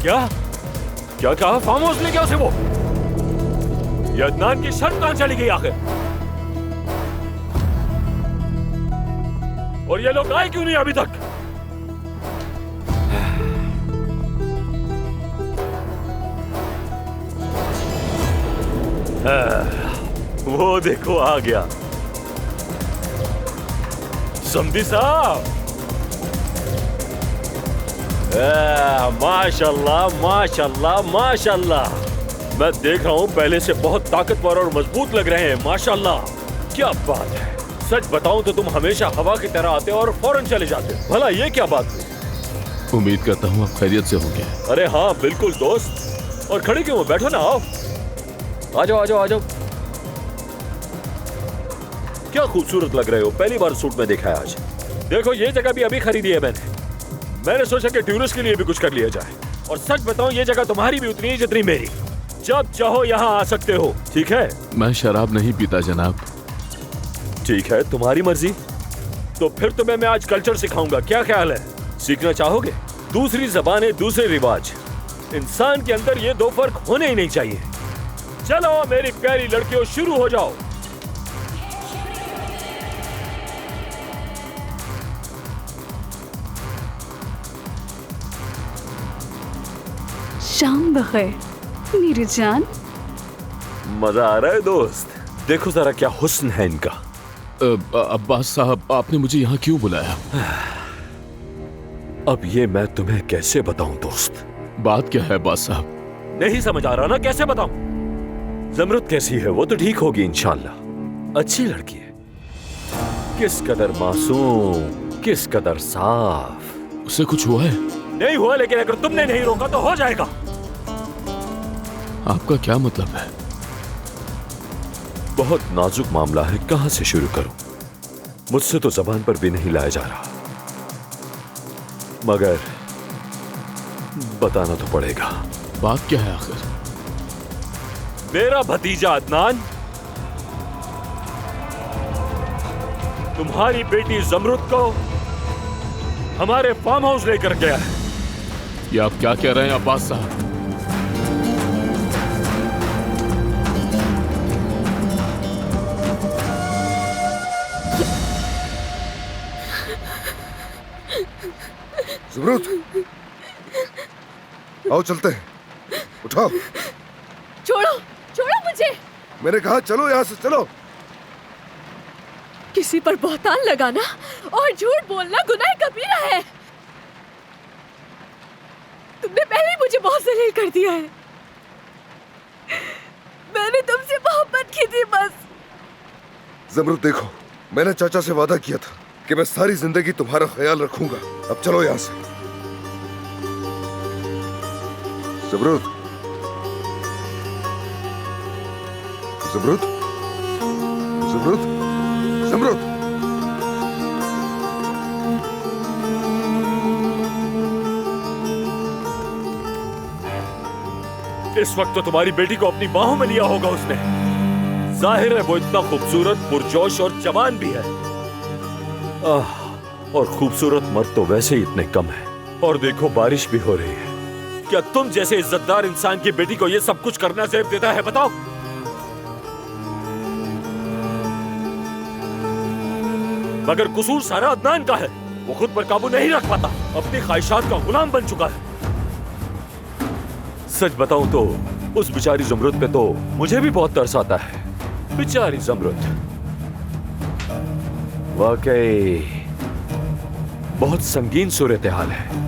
क्या क्या कहा? फार्म हाउस ले गया उसे वो? ये अदनान की शर्त कहां चली गई आखिर? और ये लोग आए क्यों नहीं अभी तक? वो देखो आ गया समधी साहब। माशाल्लाह माशाल्लाह माशाल्लाह। मैं देख रहा हूँ पहले से बहुत ताकतवर और मजबूत लग रहे हैं। माशाल्लाह, क्या बात है। सच बताऊं तो तुम हमेशा हवा की तरह आते और फौरन चले जाते। भला ये क्या बात हुई? उम्मीद करता हूँ आप खैरियत से होंगे। अरे हाँ बिल्कुल दोस्त। और खड़े क्यों हो? बैठो ना, आओ आ जाओ आ जाओ आ जाओ। क्या खूबसूरत लग रहे हो। पहली बार सूट में देखा है आज। देखो ये जगह भी अभी खरीदी है मैंने सोचा कि टूरिस्ट के लिए भी कुछ कर लिया जाए। और सच बताऊं ये जगह तुम्हारी भी उतनी ही जितनी मेरी। जब चाहो यहाँ आ सकते हो, ठीक है? मैं शराब नहीं पीता जनाब। ठीक है, तुम्हारी मर्जी। तो फिर तुम्हें मैं आज कल्चर सिखाऊंगा, क्या ख्याल है? सीखना चाहोगे? दूसरी जबानें, दूसरे रिवाज। इंसान के अंदर ये दो फर्क होने ही नहीं चाहिए। चलो मेरी प्यारी लड़कियों, शुरू हो जाओ। शाम बखैर मेरी जान। मजा आ रहा है दोस्त। देखो जरा क्या हुस्न है इनका। अब्बास साहब, आपने मुझे यहाँ क्यों बुलाया? अब ये मैं तुम्हें कैसे बताऊं दोस्त? बात क्या है अब्बास साहब? नहीं समझ आ रहा ना, कैसे बताऊं? ज़मरुद कैसी है? वो तो ठीक होगी इंशाल्लाह। अच्छी लड़की है। किस कदर मासूम, किस कदर साफ। उससे कुछ हुआ है? नहीं हुआ, लेकिन अगर तुमने नहीं रोका तो हो जाएगा। आपका क्या मतलब है? बहुत नाजुक मामला है, कहां से शुरू करूं? मुझसे तो जबान पर भी नहीं लाया जा रहा, मगर बताना तो पड़ेगा। बात क्या है आखिर? मेरा भतीजा अदनान तुम्हारी बेटी ज़मरुद को हमारे फार्म हाउस लेकर गया है। ये आप क्या कह रहे हैं अब्बास साहब? ज़मरुद, आओ चलते हैं। उठाओ। छोड़ो छोड़ो मुझे। मैंने कहा चलो यहाँ से, चलो। किसी पर बहतान लगाना और झूठ बोलना गुनाह कबीरा है। तुमने पहले ही मुझे बहुत जलील कर दिया है। मैंने तुमसे मोहब्बत की थी बस। ज़मरुद देखो, मैंने चाचा से वादा किया था कि मैं सारी जिंदगी तुम्हारा ख्याल रखूंगा। अब चलो यहाँ से। ज़मरुद, ज़मरुद, ज़मरुद, ज़मरुद। इस वक्त तो तुम्हारी बेटी को अपनी बाहों में लिया होगा उसने। जाहिर है वो इतना खूबसूरत, पुरजोश और जवान भी है। और खूबसूरत मर्द तो वैसे ही इतने कम है। और देखो बारिश भी हो रही है। क्या तुम जैसे इज्जतदार इंसान की बेटी को ये सब कुछ करना ज़ेब देता है? बताओ। मगर कसूर सारा अदनान का है। वो खुद पर काबू नहीं रख पाता, अपनी ख्वाहिशात का गुलाम बन चुका है। सच बताऊं तो उस बेचारी ज़मरुद पे तो मुझे भी बहुत तरस आता है। बेचारी ज़मरुद, वाकई बहुत संगीन सूरत हाल है।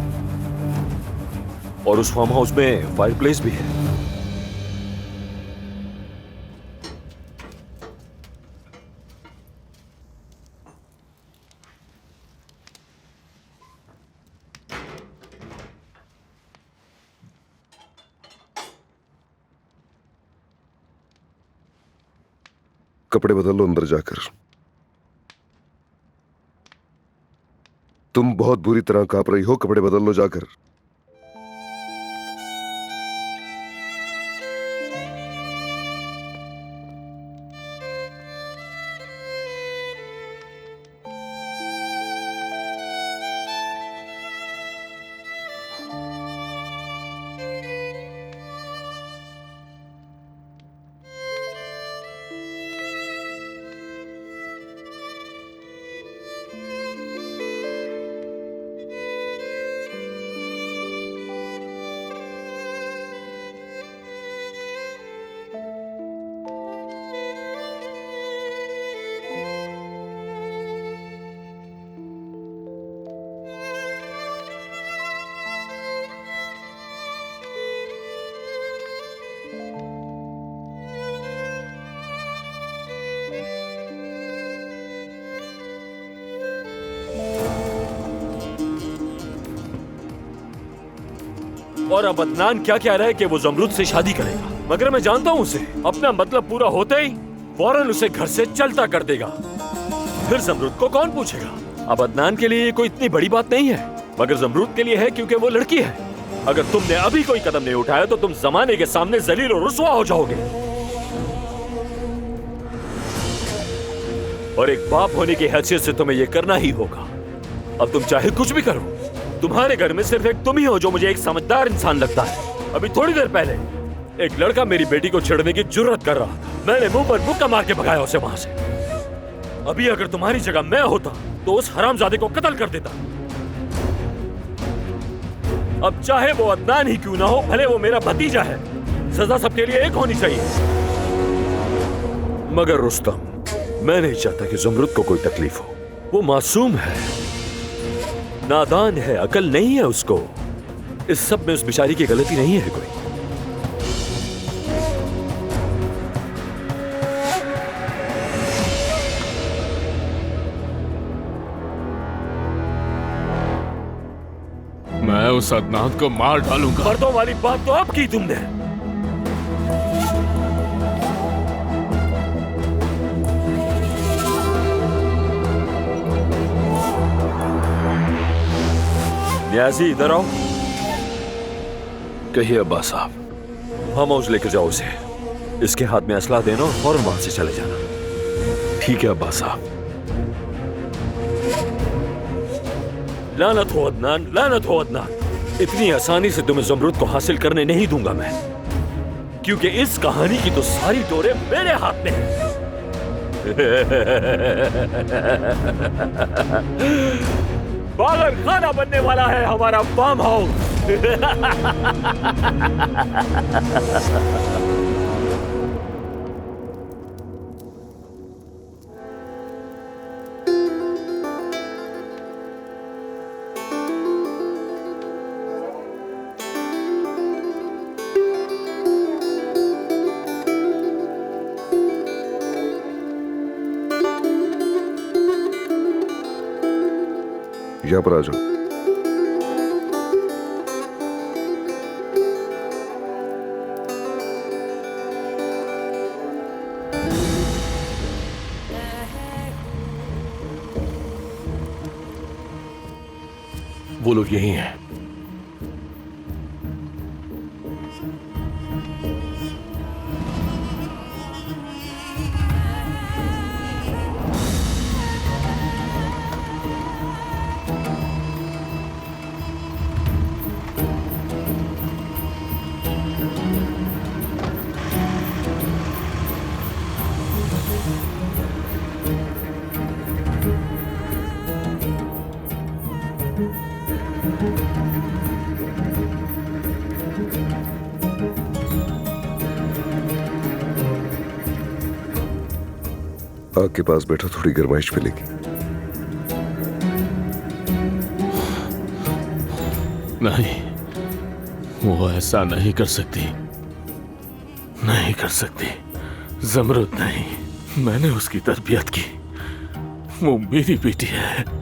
और उस फार्म हाउस में फायरप्लेस भी है। कपड़े बदल लो अंदर जाकर। तुम बहुत बुरी तरह कांप रही हो, कपड़े बदल लो जाकर। और अब अदनान क्या कह रहा है कि वो जमरुद से शादी करेगा, मगर मैं जानता हूँ उसे अपना मतलब पूरा होते ही फौरन उसे घर से चलता कर देगा। फिर जमरुद को कौन पूछेगा? अब अदनान के लिए ये कोई इतनी बड़ी बात नहीं है, मगर जमरुद के लिए है क्योंकि वो लड़की है। अगर तुमने अभी कोई कदम नहीं उठाया तो तुम जमाने के सामने जलील और रुस्वा हो जाओगे। और एक बाप होने की हैसियत से तुम्हें यह करना ही होगा। अब तुम चाहे कुछ भी करो, तुम्हारे घर में सिर्फ एक तुम ही हो जो मुझे एक समझदार इंसान लगता है। अभी थोड़ी देर पहले एक लड़का मेरी बेटी को छेड़ने की जुर्रत कर रहा था, मैंने मुंह पर मुक्का मार के भगाया उसे वहां से। अभी अगर तुम्हारी जगह मैं होता तो उस हरामजादे को कत्ल कर देता। अब चाहे वो अदनान ही क्यों ना हो, भले वो मेरा भतीजा है, सजा सबके लिए एक होनी चाहिए। मगर रुस्तम, मैं नहीं चाहता कि जमरुद को कोई तकलीफ हो। वो मासूम है, नादान है, अकल नहीं है उसको। इस सब में उस बेचारी की गलती नहीं है कोई। मैं उस अदनान को मार डालूंगा। मर्दों वाली बात तो अब की तुमने। न्याजी इधर आओ। कहिए अब्बास साहब। फार्म हाउस लेकर जाओ उसे, इसके हाथ में असला देना और फौरन वहां से चले जाना। ठीक है अब्बास साहब। लानत हो अदनान, लानत हो अदनान। इतनी आसानी से तुम्हें जमरुद को हासिल करने नहीं दूंगा मैं, क्योंकि इस कहानी की तो सारी डोरें मेरे हाथ में हैं। बागर खाना बनने वाला है हमारा फार्म हाउस। यहाँ पर आ जाओ। वो लोग यही हैं। आग के पास बैठो, थोड़ी गर्माइश मिलेगी। नहीं, वो ऐसा नहीं कर सकती, नहीं कर सकती। जमरुद नहीं, मैंने उसकी तरबियत की, वो मेरी बेटी है।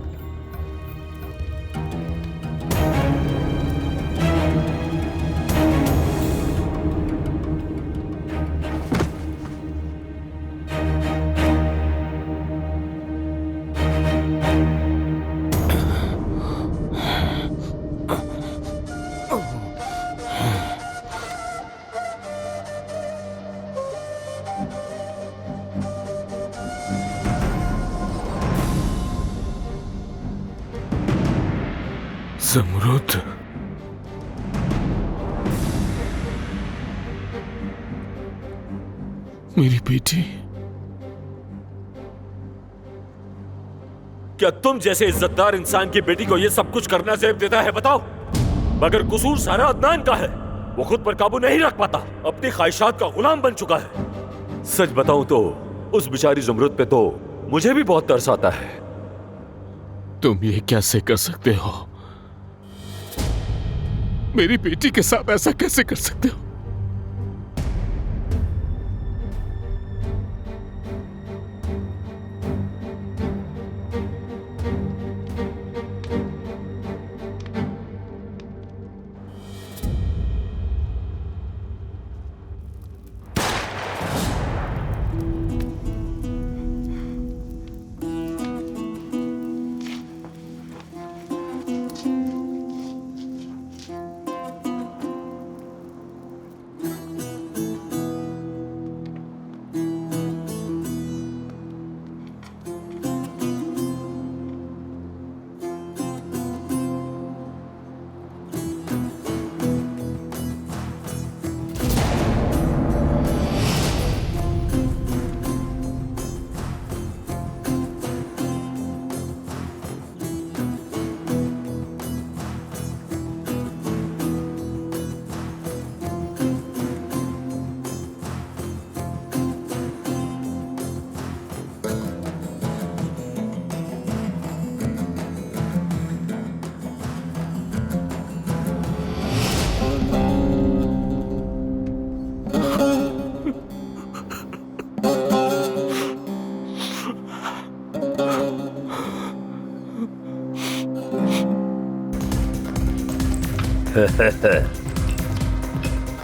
जमरुद, मेरी बेटी। क्या तुम जैसे इज्जतदार इंसान की बेटी को यह सब कुछ करना ज़ेब देता है? बताओ। मगर कसूर सारा अदनान का है। वो खुद पर काबू नहीं रख पाता, अपनी ख्वाहिशात का गुलाम बन चुका है। सच बताऊं तो उस बेचारी जमरुद पे तो मुझे भी बहुत तरस आता है। तुम ये कैसे कर सकते हो? मेरी बेटी के साथ ऐसा कैसे कर सकते हो?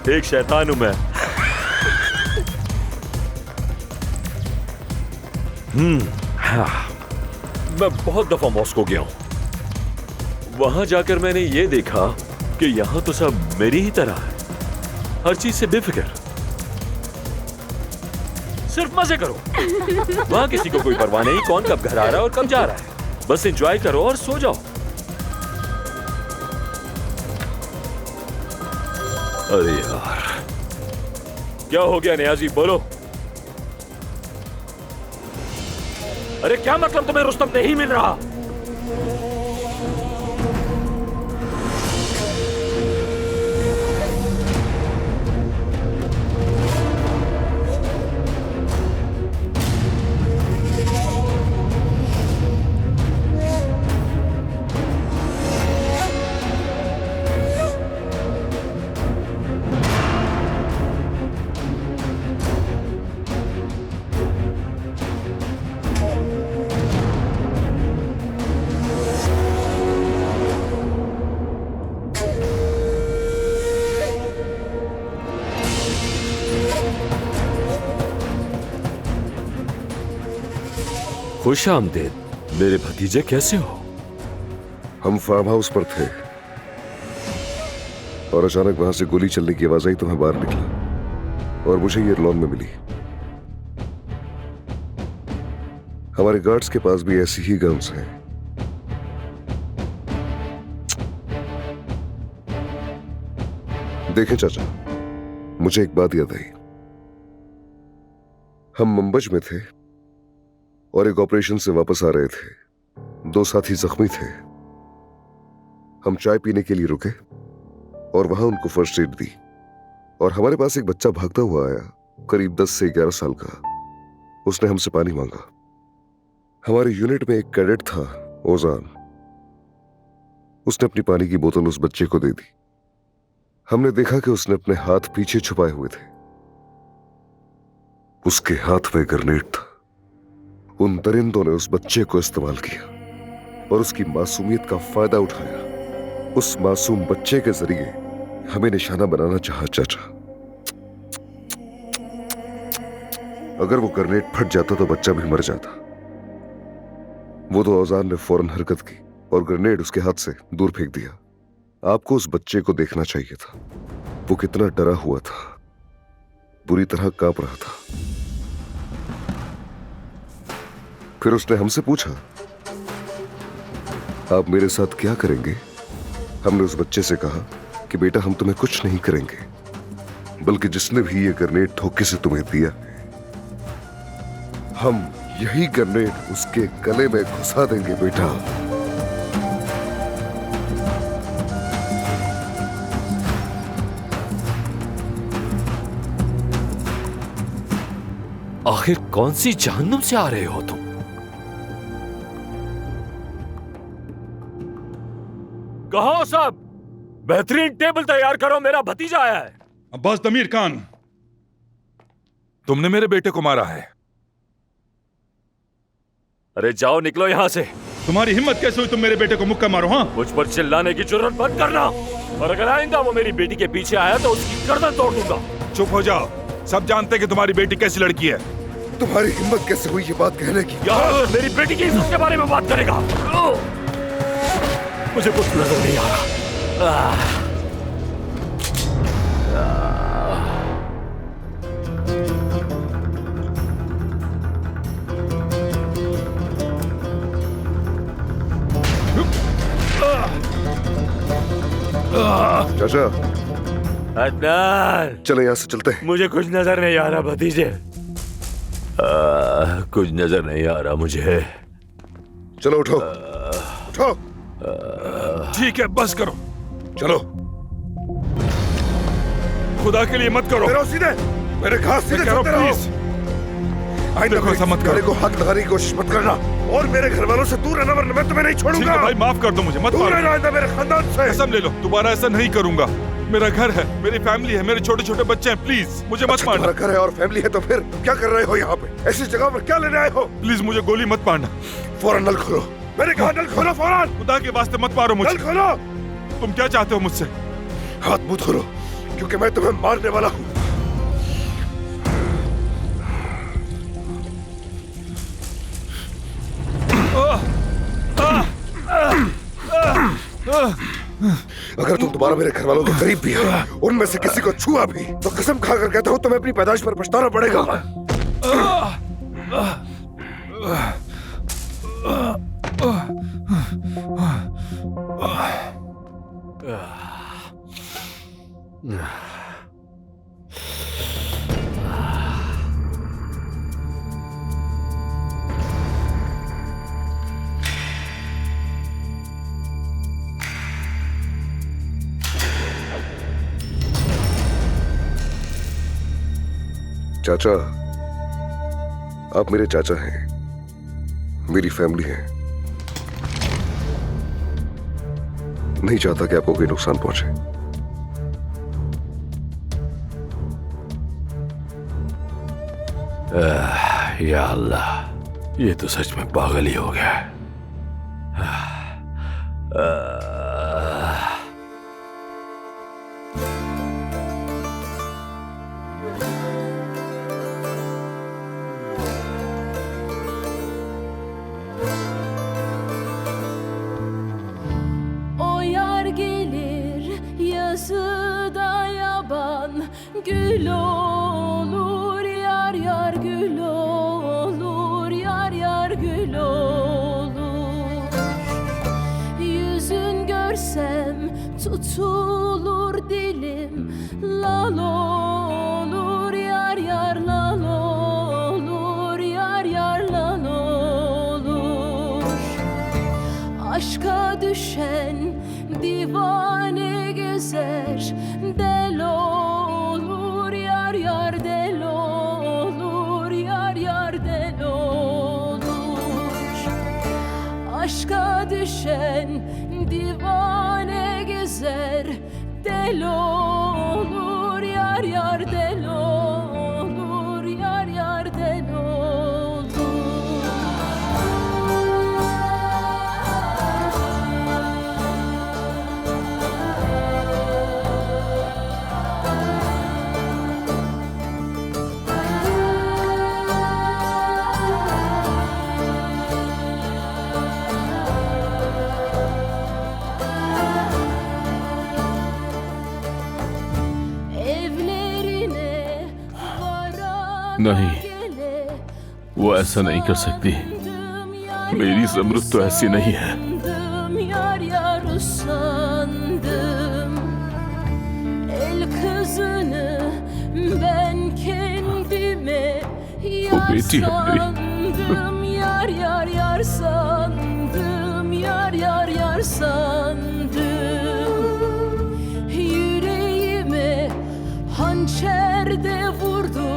एक शैतान हूं मैं। हाँ, मैं बहुत दफा मॉस्को गया हूं। वहां जाकर मैंने ये देखा कि यहां तो सब मेरी ही तरह है, हर चीज से बेफिक्र, सिर्फ मजे करो। वहां किसी को कोई परवाह नहीं कौन कब घर आ रहा है और कब जा रहा है, बस एंजॉय करो और सो जाओ। अरे यार, क्या हो गया नियाजी, बोलो। अरे क्या मतलब तुम्हें रुस्तम नहीं मिल रहा? खुश आमदीद मेरे भतीजे, कैसे हो? हम फार्म हाउस पर थे और अचानक वहां से गोली चलने की आवाज आई तो मैं बाहर निकला और मुझे ये लॉन में मिली। हमारे गार्ड्स के पास भी ऐसी ही गन्स हैं। देखें चाचा, मुझे एक बात याद आई। हम मुंबई में थे और एक ऑपरेशन से वापस आ रहे थे। 2 साथी जख्मी थे। हम चाय पीने के लिए रुके और वहां उनको फर्स्ट एड दी और हमारे पास एक बच्चा भागता हुआ आया, करीब 10 से 11 साल का। उसने हमसे पानी मांगा। हमारे यूनिट में एक कैडेट था, ओजान। उसने अपनी पानी की बोतल उस बच्चे को दे दी। हमने देखा कि उसने अपने हाथ पीछे छुपाए हुए थे। उसके हाथ में ग्रेनेड था। उन दरिंदों ने उस बच्चे को इस्तेमाल किया और उसकी मासूमियत का फायदा उठाया। उस मासूम बच्चे के जरिए हमें निशाना बनाना चाहा चाचा। अगर वो ग्रेनेड फट जाता तो बच्चा भी मर जाता। वो तो औजान ने फौरन हरकत की और ग्रेनेड उसके हाथ से दूर फेंक दिया। आपको उस बच्चे को देखना चाहिए था। वो कितना डरा हुआ था, बुरी तरह कांप रहा था। फिर उसने हमसे पूछा, आप मेरे साथ क्या करेंगे? हमने उस बच्चे से कहा कि बेटा, हम तुम्हें कुछ नहीं करेंगे, बल्कि जिसने भी ये ग्रेनेड धोखे से तुम्हें दिया है, हम यही ग्रेनेड उसके गले में घुसा देंगे बेटा। आखिर कौन सी जहन्नुम से आ रहे हो तुम? कहो सब, बेहतरीन टेबल तैयार करो, मेरा भतीजा आया है। अब्बास दमीर खान, तुमने मेरे बेटे को मारा है। अरे जाओ, निकलो यहां से। तुम्हारी हिम्मत कैसे हुई तुम मेरे बेटे को मुक्का मारो? हाँ, मुझ पर चिल्लाने की जरूरत मत करना, और अगर आइंदा वो मेरी बेटी के पीछे आया तो उसकी गर्दन तोड़ दूंगा। चुप हो जाओ। सब जानते हैं कि तुम्हारी बेटी कैसी लड़की है। तुम्हारी हिम्मत कैसे हुई ये बात कहने की? यार, मेरी बेटी की इज्जत के बारे में बात करेगा? मुझे कुछ नजर नहीं आ रहा। चाचा, अदनान, चलो यहां से चलते हैं। मुझे कुछ नजर नहीं आ रहा भतीजे। कुछ नजर नहीं आ रहा मुझे। चलो उठो, उठो। ठीक है, बस करो। चलो। खुदा के लिए मत करो। सीधे मेरे घास सीधे चलते रहो। प्लीज देखो, ऐसा मत करो। को हाथ लगाने की कोशिश मत करना और मेरे घर वालों से दूर रहना, वरना मैं तुम्हें नहीं छोड़ूंगा। ठीक है भाई, माफ कर दो मुझे, मत दूर मारो। रहना मेरे खानदान से। कसम ले लो, दोबारा ऐसा नहीं करूंगा। मेरा घर है, मेरी फैमिली है, मेरे छोटे छोटे बच्चे हैं। प्लीज मुझे मत मारना। तुम्हारा घर है और फैमिली है तो फिर क्या कर रहे हो यहाँ पे? ऐसी जगह पर क्या लेने आए हो? प्लीज मुझे गोली मत मारना। फौरन नल खोलो। मैंने कहा नल खोलो फौरन। खुदा के वास्ते मत मारो मुझे। नल खोलो। तुम क्या चाहते हो मुझसे? हाथ मुंह धो लो, क्योंकि मैं तुम्हें मारने वाला हूं। अगर तुम दोबारा मेरे घर वालों के करीब भी आए, उनमें से किसी को छुआ भी, तो कसम खाकर कहता हूं तुम्हें अपनी पैदाइश पर पछताना पड़ेगा। चाचा, आप मेरे चाचा हैं, मेरी फैमिली है। नहीं चाहता कि आपको कोई नुकसान पहुंचे। या अल्लाह, ये तो सच में पागल ही हो गया है। Yazıda yaban gül olur, yar yar gül olur, yar yar gül olur. Yüzün görsem tutulur dilim, lal olur, yar yar lal olur, yar yar lal olur. Aşka düşen divane gezer, del olur, yar yar del olur, yar yar del olur. Aşka düşen divane gezer, del olur, yar yar del olur, yar yar del olur. नहीं, वो ऐसा नहीं कर सकती। मेरी ज़मरुद तो ऐसी नहीं है। Yar yar usandım, el kızını ben kendime yar बेटी है मेरी। sandım, yar yar yar sandım, yar yar yar sandım. Yüreğime hançer de vurdu,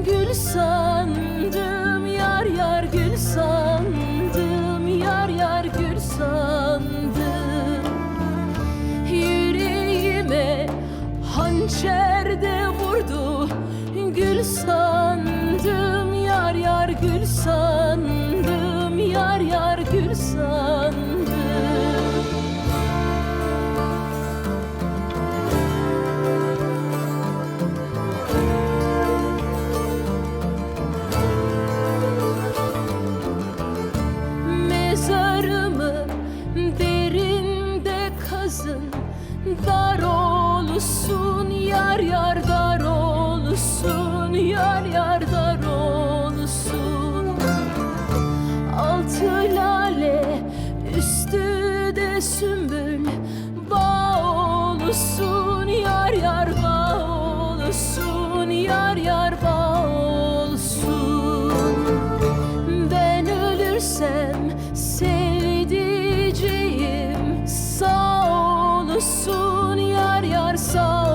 gül sandım, yar yar gül sandım, yar yar gül sandım. Yüreğime hançer de vurdu, gül sandım, yar yar gül sandım, yar yar gül sandım. Mezarımı derinde kazın, dar olsun, yar yar dar olsun, yar yar dar olsun. Altı lale üstü de sümbül, bağ olsun, yar yar bağ olsun, yar yar bağ olsun. Ben ölürsem sevdiceğim sağ olsun, yar yar sağ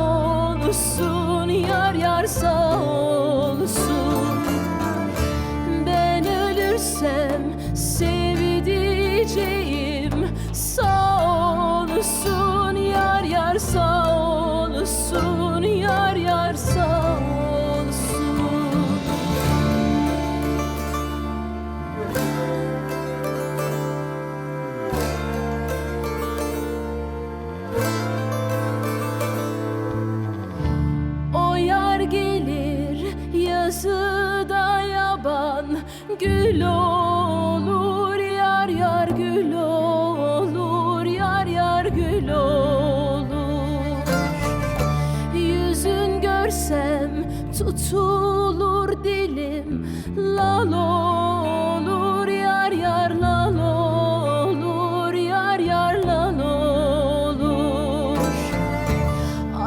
olsun, yar yar sağ olsun. Ben ölürsem sevdiceğim sağ olsun, yar yar sağ olsun, yar yar sağ olsun. gül olur, yar yar gül olur, yar yar gül olur. Yüzün görsem tutulur dilim, lal olur, yar yar lal olur, yar yar lal olur.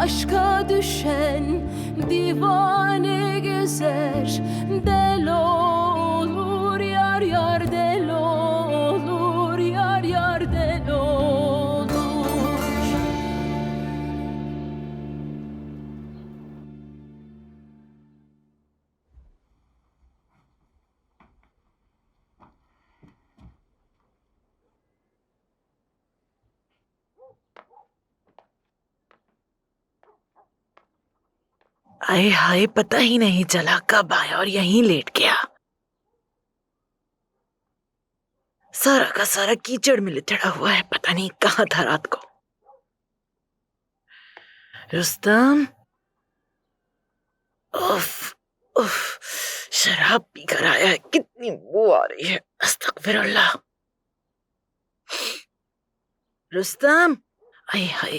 Aşka düşen divane gezer, del olur, yar yar del olur, yar yar del olur. आए हाय, पता ही नहीं चला कब आया और यहीं late गया। सारा का सारा कीचड़ में लिथड़ा हुआ है, पता नहीं कहाँ था रात को। रुस्तम, उफ उफ, शराब पीकर आया है, कितनी बू आ रही है। अस्तगफिरुल्लाह। रुस्तम, आए हाय,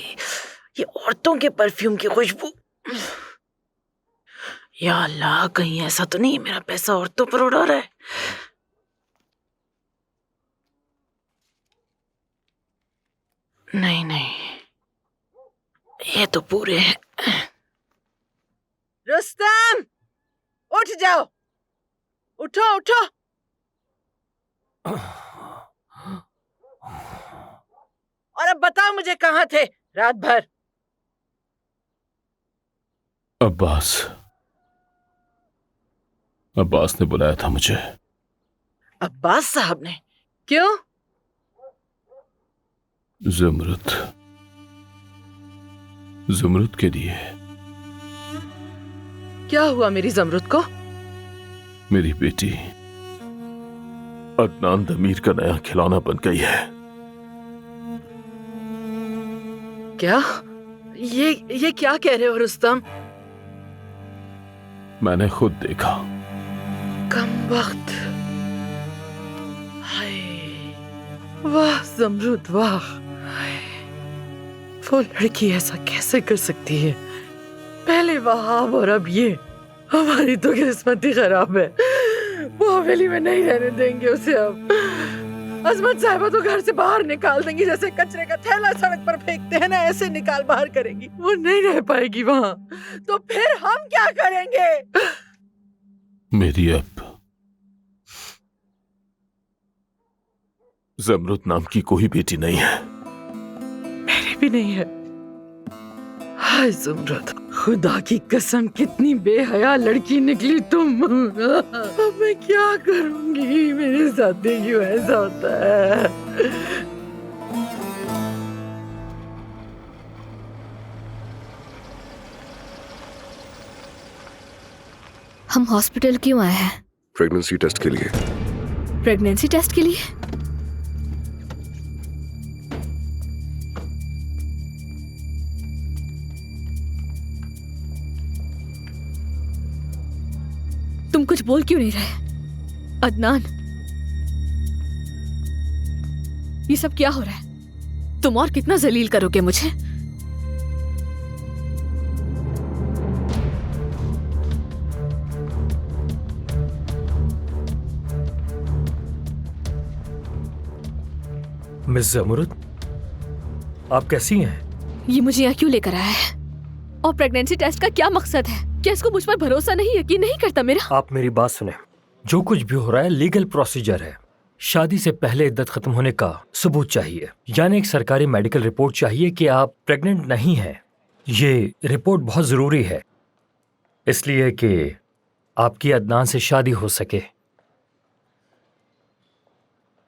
ये औरतों के परफ्यूम की खुशबू। या अल्लाह, कहीं ऐसा तो नहीं मेरा पैसा औरतों पर उड़ा रहा है। नहीं नहीं, ये तो पूरे हैं। रुस्तम, उठ जाओ, उठो उठो। और अब बताओ मुझे, कहाँ थे रात भर? अब्बास ने बुलाया था मुझे। अब्बास साहब ने? क्यों? ज़मरुद के लिए। क्या हुआ मेरी ज़मरुद को? मेरी बेटी अदनान दमीर का नया खिलौना बन गई है। क्या? ये क्या कह रहे हो रुस्तम? मैंने खुद देखा। कम वक्त। हाय, वाह ज़मरुद, वाह। हाय, वो लड़की ऐसा कैसे कर सकती है? पहले वहाब और अब ये। हमारी तो किस्मत ही खराब है। वो हवेली में नहीं रहने देंगे उसे अब। अजमत साहिबा तो घर से बाहर निकाल देंगी, जैसे कचरे का थैला सड़क पर फेंकते हैं ना, ऐसे निकाल बाहर करेंगी। वो नहीं रह पाएगी वहां। तो फिर हम क्या करेंगे? मेरी अब ज़मरुद नाम की कोई बेटी नहीं है। मेरी भी नहीं है। हाय ज़मरुद, खुदा की कसम, कितनी बेहया लड़की निकली तुम। अब मैं क्या करूंगी? मेरे साथ ही क्यों ऐसा होता है? हम हॉस्पिटल क्यों आए हैं? प्रेगनेंसी टेस्ट के लिए। प्रेगनेंसी टेस्ट के लिए? तुम कुछ बोल क्यों नहीं रहे अदनान? ये सब क्या हो रहा है? तुम और कितना जलील करोगे मुझे? मिस ज़मरुद, आप कैसी हैं? ये मुझे यहाँ क्यों लेकर आया है? और प्रेगनेंसी टेस्ट का क्या मकसद है? क्या इसको मुझ पर भरोसा नहीं, यकीन नहीं करता मेरा? आप मेरी बात सुने। जो कुछ भी हो रहा है लीगल प्रोसीजर है। शादी से पहले इद्दत खत्म होने का सबूत चाहिए, यानी एक सरकारी मेडिकल रिपोर्ट चाहिए कि आप प्रेग्नेंट नहीं हैं। ये रिपोर्ट बहुत जरूरी है, इसलिए कि आपकी अदनान से शादी हो सके।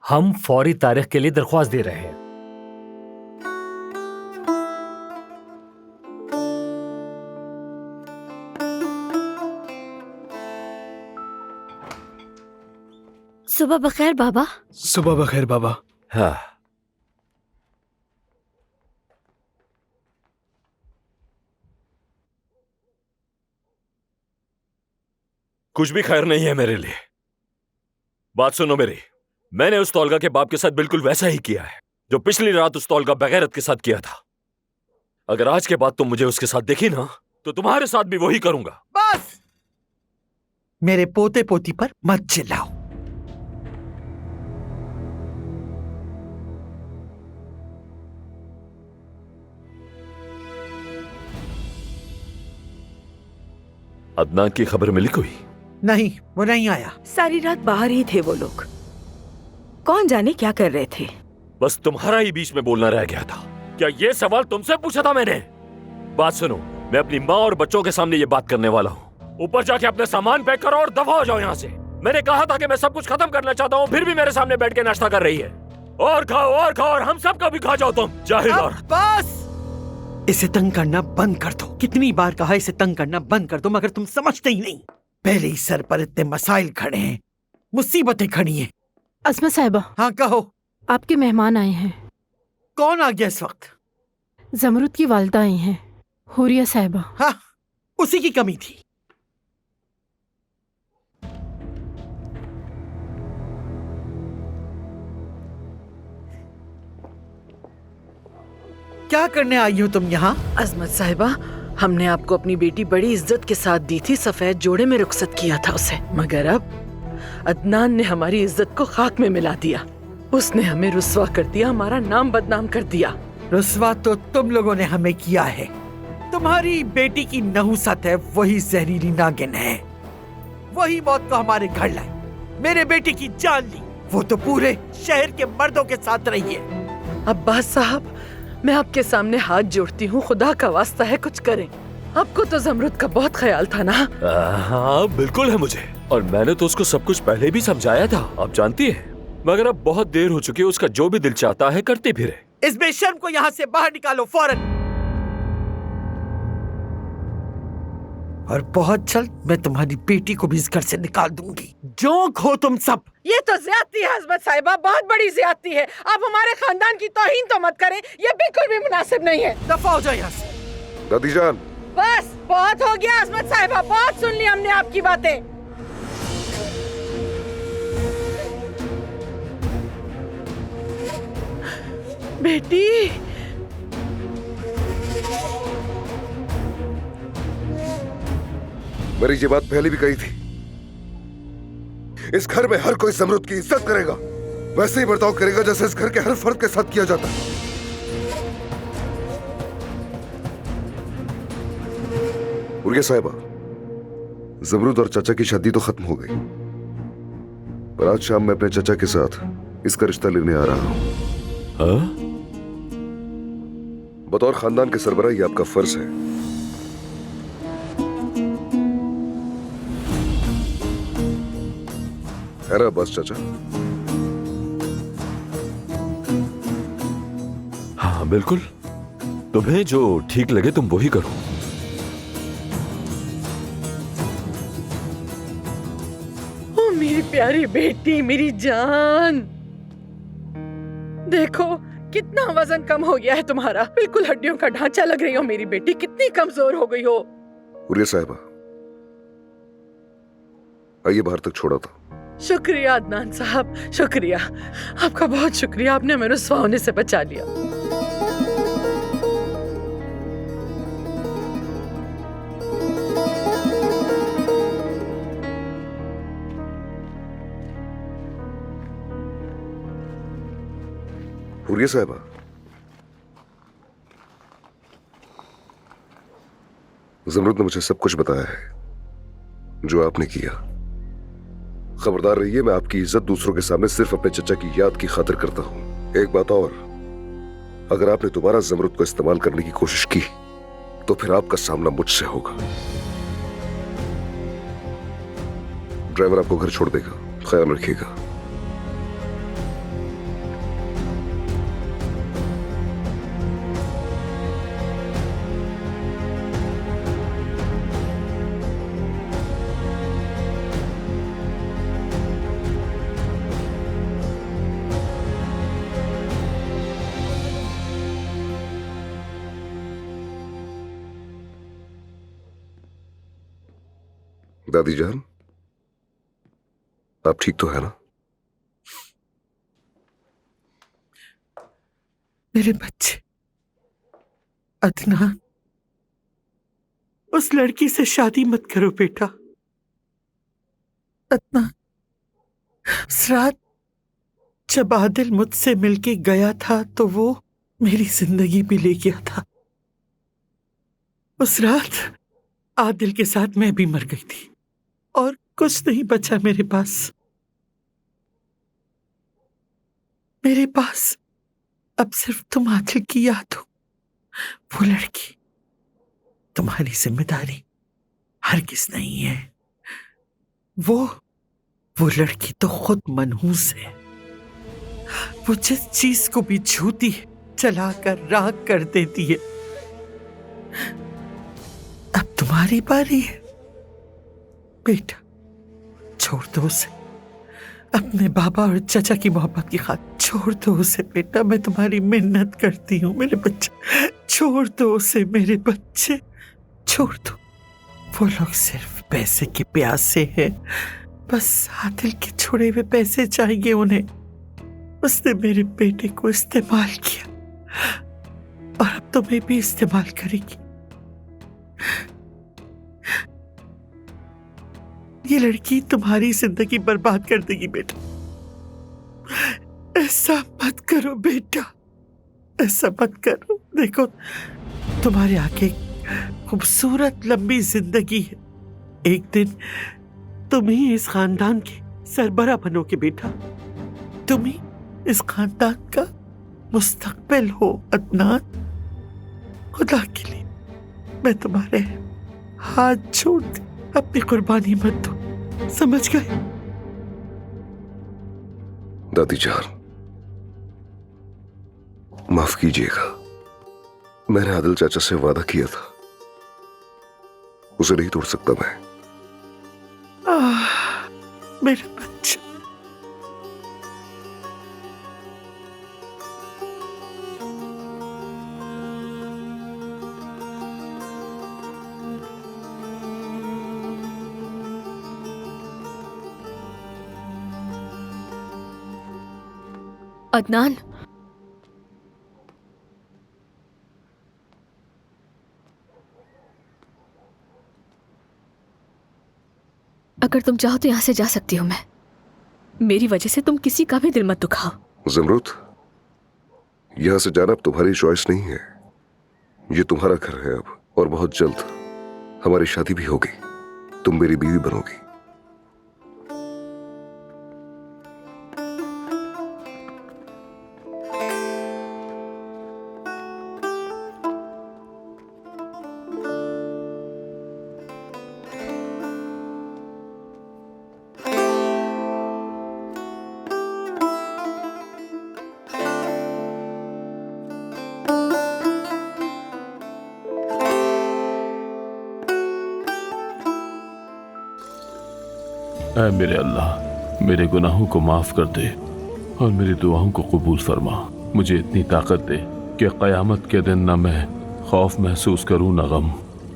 हम फौरी तारीख के लिए दरख्वास्त दे रहे हैं। सुबह बखैर बाबा। सुबह बखैर बाबा। हाँ, कुछ भी खैर नहीं है मेरे लिए। बात सुनो मेरी, मैंने उस तौलगा के बाप के साथ बिल्कुल वैसा ही किया है जो पिछली रात उस तौलगा बगैरत के साथ किया था। अगर आज के बाद तुम मुझे उसके साथ देखी ना, तो तुम्हारे साथ भी वही करूंगा। बस मेरे पोते पोती पर मत चिल्लाओ। अदनान की खबर मिली कोई? नहीं, वो नहीं आया। सारी रात बाहर ही थे वो लोग, कौन जाने क्या कर रहे थे। बस तुम्हारा ही बीच में बोलना रह गया था। क्या ये सवाल तुमसे पूछा था मैंने? बात सुनो, मैं अपनी माँ और बच्चों के सामने ये बात करने वाला हूँ। ऊपर जाके अपने सामान पैक करो और दफा हो जाओ यहाँ से। मैंने कहा था कि मैं सब कुछ खत्म करना चाहता हूँ, फिर भी मेरे सामने बैठ के नाश्ता कर रही है। और खाओ और हम सब का भी खा जाओ तुम, जाहिल औरत। बस इसे तंग करना बंद कर दो। कितनी बार कहा इसे तंग करना बंद कर दो, मगर तुम समझते ही नहीं। पहले ही सर पर इतने मसाइल खड़े हैं, मुसीबतें खड़ी हैं। अस्मा साहिबा। हाँ कहो। आपके मेहमान आए हैं। कौन आ गया इस वक्त? जमरुद की वालदा आई हैं, हुरिया साहिबा। हाँ, उसी की कमी थी। क्या करने आई हो तुम यहाँ? अजमत साहिबा, हमने आपको अपनी बेटी बड़ी इज्जत के साथ दी थी, सफेद जोड़े में रुखसत किया था उसे, मगर अब अदनान ने हमारी इज्जत को खाक में मिला दिया। उसने हमें रुस्वा कर दिया, हमारा नाम बदनाम कर दिया। रुस्वा तो तुम लोगों ने हमें किया है। तुम्हारी बेटी की नहुसत है, वही जहरीली नागिन है, वही मौत को हमारे घर लाई, मेरे बेटे की जान ली। वो तो पूरे शहर के मर्दों के साथ रही है। अब्बास साहब, मैं आपके सामने हाथ जोड़ती हूँ, खुदा का वास्ता है कुछ करें। आपको तो जमरुद का बहुत ख्याल था ना? हाँ बिल्कुल है मुझे, और मैंने तो उसको सब कुछ पहले भी समझाया था, आप जानती है। मगर अब बहुत देर हो चुकी है, उसका जो भी दिल चाहता है करते फिरे। इस बेशर्म को यहाँ से बाहर निकालो फौरन। और बहुत जल्द मैं तुम्हारी बेटी को भी इस घर से निकाल दूंगी। जोक हो तुम सब। ये तो ज्यादती है अजमत साहिबा, बहुत बड़ी ज्यादती है। आप हमारे खानदान की तौहीन तो मत करें, ये बिल्कुल भी मुनासिब नहीं है। दफा हो जाओ यहाँ से। दादी जान, बस बहुत हो गया अजमत साहिबा, बहुत सुन ली हमने आपकी बातें। बेटी, मेरी ये बात पहले भी कही थी, इस घर में हर कोई जमरुद की इज्जत करेगा, वैसे ही बर्ताव करेगा जैसे इस घर के हर फर्द के साथ किया जाता है। उर्गे साहिबा, जमरुद और चाचा की शादी तो खत्म हो गई, पर आज शाम मैं अपने चाचा के साथ इसका रिश्ता लेने आ रहा हूं। हाँ? बतौर खानदान के सरबराह ये आपका फर्ज है। है ना बस चाचा? हाँ बिल्कुल, तुम्हें जो ठीक लगे तुम वही करो। ओ मेरी प्यारी बेटी, मेरी जान, देखो कितना वजन कम हो गया है तुम्हारा, बिल्कुल हड्डियों का ढांचा लग रही हो मेरी बेटी, कितनी कमजोर हो गई हो। उर्गे साहिबा, आइए बाहर तक छोड़ा था। शुक्रिया अदनान साहब, शुक्रिया, आपका बहुत शुक्रिया, आपने हमें रुस्वा होने से बचा लिया। हुरिया साहिबा, जमरुद ने मुझे सब कुछ बताया है जो आपने किया। खबरदार रहिए, मैं आपकी इज्जत दूसरों के सामने सिर्फ अपने चचा की याद की खातिर करता हूं। एक बात और, अगर आपने दोबारा जमरुद को इस्तेमाल करने की कोशिश की तो फिर आपका सामना मुझसे होगा। ड्राइवर आपको घर छोड़ देगा, ख्याल रखिएगा। दादी जान, आप ठीक तो है ना? मेरे बच्चे, अदनान, उस लड़की से शादी मत करो बेटा। अदनान, उस रात जब आदिल मुझसे मिलके गया था तो वो मेरी जिंदगी भी ले गया था। उस रात आदिल के साथ मैं भी मर गई थी और कुछ नहीं बचा मेरे पास। मेरे पास अब सिर्फ तुम आदिल की याद हो। वो लड़की तुम्हारी जिम्मेदारी हरगिज नहीं है। वो लड़की तो खुद मनहूस है। वो जिस चीज को भी छूती है जलाकर राख कर देती है। अब तुम्हारी बारी है बेटा, छोड़ दो उसे। अपने बाबा और चाचा की मोहब्बत की खातिर छोड़ दो उसे बेटा। मैं तुम्हारी मिन्नत करती हूँ मेरे बच्चे, छोड़ दो उसे मेरे बच्चे, छोड़ दो। वो लोग सिर्फ पैसे के प्यासे हैं, बस आदिल के छोड़े हुए पैसे चाहिए उन्हें। उसने मेरे बेटे को इस्तेमाल किया और अब तुम्हें भी इस्तेमाल करेगी। ये लड़की तुम्हारी जिंदगी बर्बाद कर देगी बेटा। ऐसा मत करो बेटा, ऐसा मत करो। देखो, तुम्हारे आगे खूबसूरत लंबी जिंदगी है। एक दिन तुम ही इस खानदान के सरबरा बनोगे बेटा। तुम ही इस खानदान का मुस्तकबिल हो अदनान। खुदा के लिए मैं तुम्हारे हाथ छोड़ती, अपनी कुर्बानी मत दो, समझ गए? दादी जान, माफ कीजिएगा। मैंने आदिल चाचा से वादा किया था, उसे नहीं तोड़ सकता मैं। मेरे बच्चे, अदनान, अगर तुम चाहो तो यहां से जा सकती हूँ मैं। मेरी वजह से तुम किसी का भी दिल मत दुखाओ। ज़मरुद, यहां से जाना अब तुम्हारी चॉइस नहीं है। ये तुम्हारा घर है अब, और बहुत जल्द हमारी शादी भी होगी। तुम मेरी बीवी बनोगी। ऐ मेरे अल्लाह, मेरे गुनाहों को माफ कर दे और मेरी दुआओं को कबूल फरमा। मुझे इतनी ताकत दे कि क़यामत के दिन न मैं खौफ महसूस करूं न गम।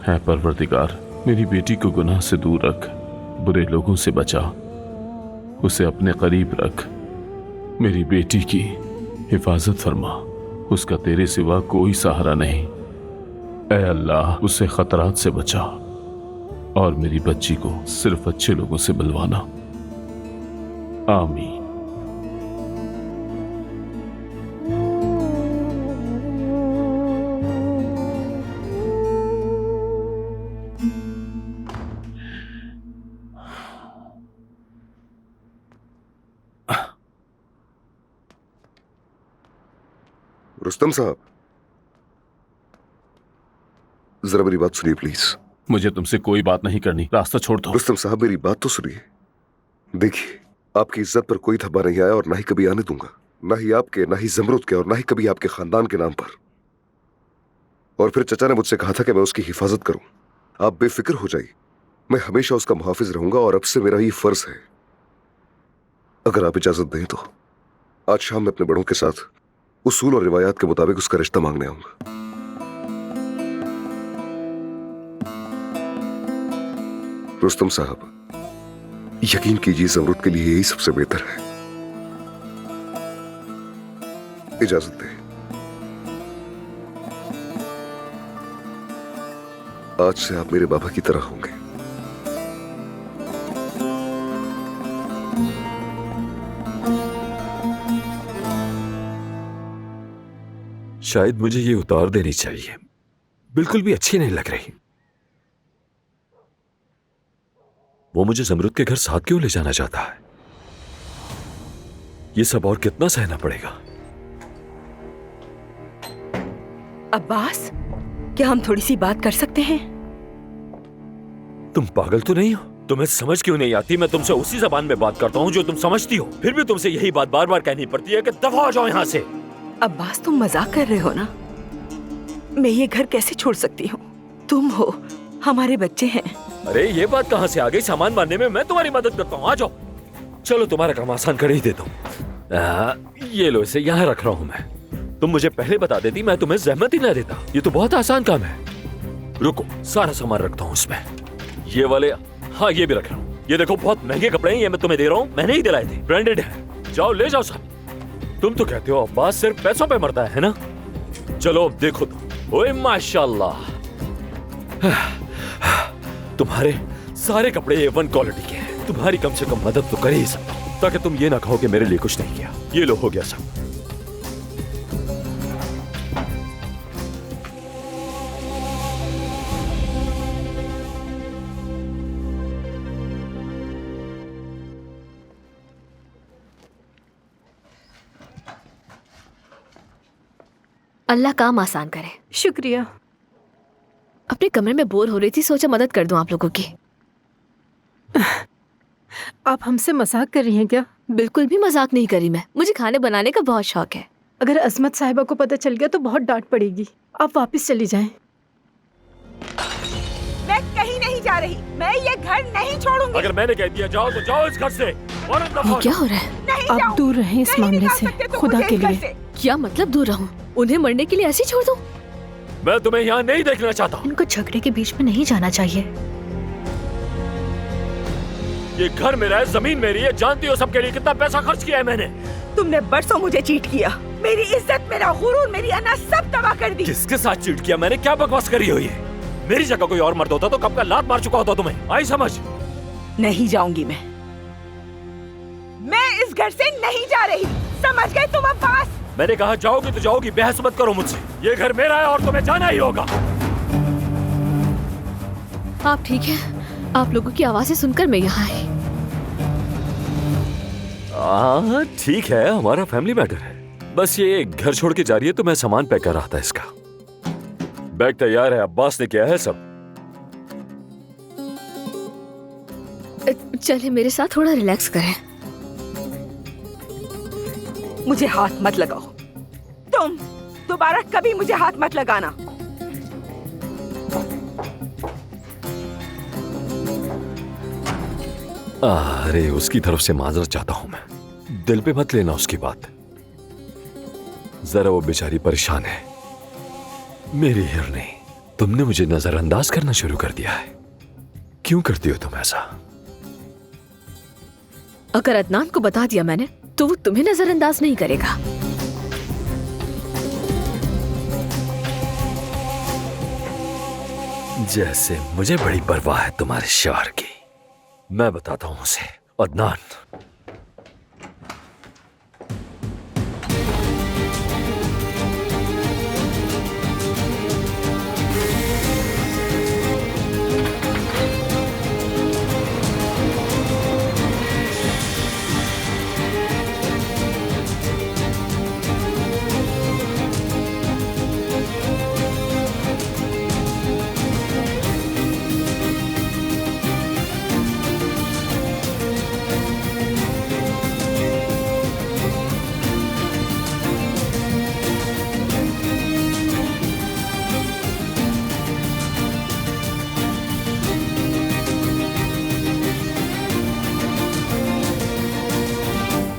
है परवरदिगार, मेरी बेटी को गुनाह से दूर रख, बुरे लोगों से बचा, उसे अपने करीब रख। मेरी बेटी की हिफाजत फरमा, उसका तेरे सिवा कोई सहारा नहीं। ऐ अल्लाह, उसे खतरात से बचा और मेरी बच्ची को सिर्फ अच्छे लोगों से मिलवाना। आमीन। रुस्तम साहब, जरा मेरी बात सुनिए प्लीज। मुझे तुमसे कोई बात नहीं करनी, रास्ता छोड़ दो। रुस्तम साहब, मेरी बात तो सुनिए। देखिए, आपकी इज्जत पर कोई धब्बा नहीं आया और ना ही कभी आने दूंगा, ना ही आपके, ना ही ज़मरुद के, और ना ही कभी आपके खानदान के नाम पर। और फिर चचा ने मुझसे कहा था कि मैं उसकी हिफाजत करूं। आप बेफिक्र हो जाइए, मैं हमेशा उसका मुहाफिज रहूंगा और अब से मेरा ये फर्ज है। अगर आप इजाजत दें तो आज शाम मैं अपने बड़ों के साथ उसूल और रिवायात के मुताबिक उसका रिश्ता मांगने आऊंगा। रुस्तम साहब, यकीन कीजिए ज़मरुद के लिए यही सबसे बेहतर है। इजाजत दें। आज से आप मेरे बाबा की तरह होंगे। शायद मुझे ये उतार देनी चाहिए, बिल्कुल भी अच्छी नहीं लग रही। वो मुझे ज़मरुद के घर साथ क्यों ले जाना चाहता है? ये सब और कितना सहना पड़ेगा? अब्बास, क्या हम थोड़ी सी बात कर सकते हैं? तुम पागल तो नहीं हो? तुम्हें समझ क्यों नहीं आती? मैं तुमसे उसी जबान में बात करता हूँ जो तुम समझती हो, फिर भी तुमसे यही बात बार बार कहनी पड़ती है कि दफा हो जाओ यहाँ से। अब्बास, तुम मजाक कर रहे हो ना? मैं ये घर कैसे छोड़ सकती हूँ? तुम हो, हमारे बच्चे हैं। अरे ये बात कहाँ से आ गई? सामान बांधने में मैं तुम्हारी मदद करता हूँ, आ जाओ। चलो तुम्हारा काम आसान कर ही देता हूँ। ये लो, इसे यहाँ रख रहा हूँ मैं। तुम मुझे पहले बता देती, मैं तुम्हें जहमत ही ना देता। ये तो बहुत आसान काम है। रुको, सारा सामान रखता हूँ इसमें। ये वाले, हाँ ये भी रख रहा हूँ। ये देखो, बहुत महंगे कपड़े हैं, ये मैं तुम्हें दे रहा हूँ, मैंने ही दिलाए थे, ब्रांडेड है। जाओ ले जाओ सब। तुम तो कहते हो अब्बास सिर्फ पैसों पे मरता है ना? चलो अब देखो तुम। ओए माशाल्लाह, तुम्हारे सारे कपड़े A1 क्वालिटी के हैं। तुम्हारी कम से कम मदद तो कर ही सकता हूँ, ताकि तुम ये ना कहो कि मेरे लिए कुछ नहीं किया। ये लो, हो गया सब। अल्लाह काम आसान करे। शुक्रिया। अपने कमरे में बोर हो रही थी, सोचा मदद कर दूं आप लोगों की। आप हमसे मजाक कर रही हैं क्या? बिल्कुल भी मजाक नहीं करी मैं, मुझे खाने बनाने का बहुत शौक है। अगर अजमत साहिबा को पता चल गया तो बहुत डांट पड़ेगी। आप वापस चली जाएं। मैं कहीं नहीं जा रही, मैं ये घर नहीं छोड़ूंगी। अगर मैंने कह दिया जाओ तो जाओ इस घर से। ये क्या हो रहा है? नहीं आप दूर रहें इस मामले से, खुदा के लिए। क्या मतलब दूर रहूं? उन्हें मरने के लिए ऐसे ही छोड़ दूं? मैं तुम्हें यहाँ नहीं देखना चाहता। इनको झगड़े के बीच में नहीं जाना चाहिए। ये घर मेरा है, जमीन मेरी है, जानती हो सबके लिए कितना पैसा खर्च किया है मैंने। तुमने बरसों मुझे चीट किया, मेरी इज्जत, मेरा गुरूर, मेरी अना सब तबाह कर दी। किसके साथ चीट किया मैंने? क्या बकवास करी हुई है? मेरी जगह कोई और मर्द होता तो कब का लात मार चुका होता तुम्हें। आई समझ? नहीं जाऊंगी मैं इस घर से नहीं जा रही, समझ गए तुम अब्बास? मैंने कहा जाओगी तो जाओगी, बहस मत करो मुझसे। ये घर मेरा है और तुम्हें जाना ही होगा। आप ठीक है? आप लोगों की आवाजें सुनकर मैं यहाँ आई। हाँ ठीक है, हमारा फैमिली मैटर है। बस ये घर छोड़ के जा रही है तो मैं सामान पैक कर रहा था इसका। बैग तैयार है, अब्बास ने किया है सब। चले मेरे साथ थोड़ा रिलैक्स करें। मुझे हाथ मत लगाओ, तुम दोबारा कभी मुझे हाथ मत लगाना। अरे उसकी तरफ से माजरत चाहता हूं मैं, दिल पे मत लेना उसकी बात। जरा वो बेचारी परेशान है। मेरी हिरनी, तुमने मुझे नजरअंदाज करना शुरू कर दिया है। क्यों करती हो तुम ऐसा? अगर अदनान को बता दिया मैंने तो वो तुम्हें नजरअंदाज नहीं करेगा। जैसे मुझे बड़ी परवाह है तुम्हारे शौहर की। मैं बताता हूं उसे। अदनान,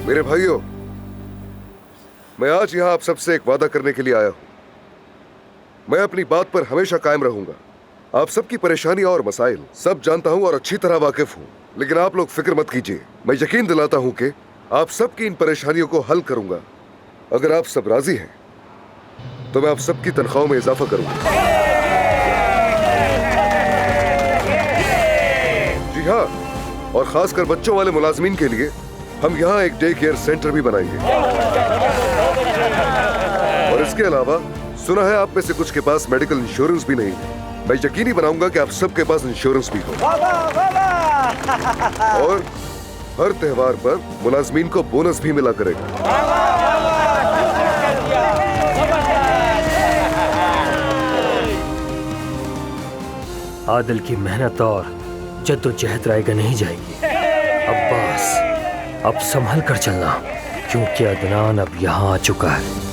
मेरे भाइयों, मैं आज यहां आप सबसे एक वादा करने के लिए आया हूं। मैं अपनी बात पर हमेशा कायम रहूंगा। आप सबकी परेशानी और मसाइल सब जानता हूं और अच्छी तरह वाकिफ हूं, लेकिन आप लोग फिक्र मत कीजिए। मैं यकीन दिलाता हूं कि आप सबकी इन परेशानियों को हल करूंगा। अगर आप सब राजी हैं तो मैं आप सबकी तनख्वाहों में इजाफा करूंगा। और खासकर बच्चों वाले मुलाजमीन के लिए हम यहाँ एक डे केयर सेंटर भी बनाएंगे। और इसके अलावा सुना है आप में से कुछ के पास मेडिकल इंश्योरेंस भी नहीं है। मैं यकीनी बनाऊंगा कि आप सबके पास इंश्योरेंस भी हो। और हर त्योहार पर मुलाजमीन को बोनस भी मिला करेगा। आदिल की मेहनत और जद्दोजहद रायगा नहीं जाएगी। अब्बास, अब संभल कर चलना, क्योंकि अदनान अब यहाँ आ चुका है।